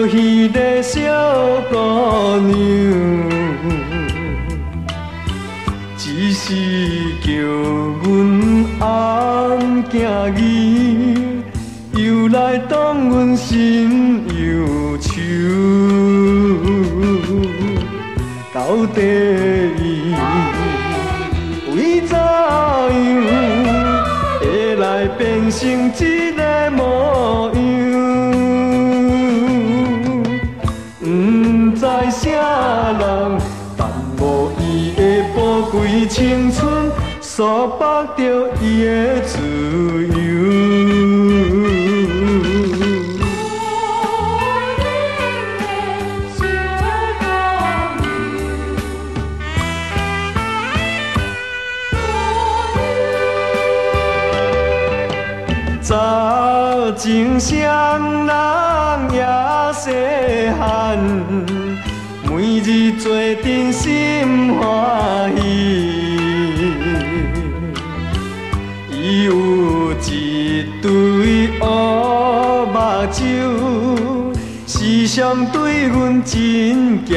迄个小姑娘，只是叫阮红囝儿，又来当阮心忧愁。到底伊为怎样会来变成这个模样？不知啥人耽误伊的宝贵青春，煞绑着伊的自由。早前双人也细汉，每日做阵心欢喜。伊有一对乌目睭，时常对阮真娇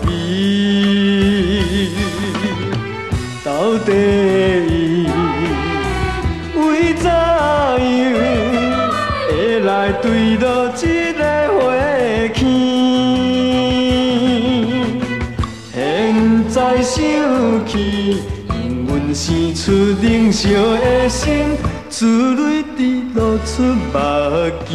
媚。到底伊为怎样会来对落这个花圈？现在想起，因阮生出冷烧的心，珠泪滴落出目镜。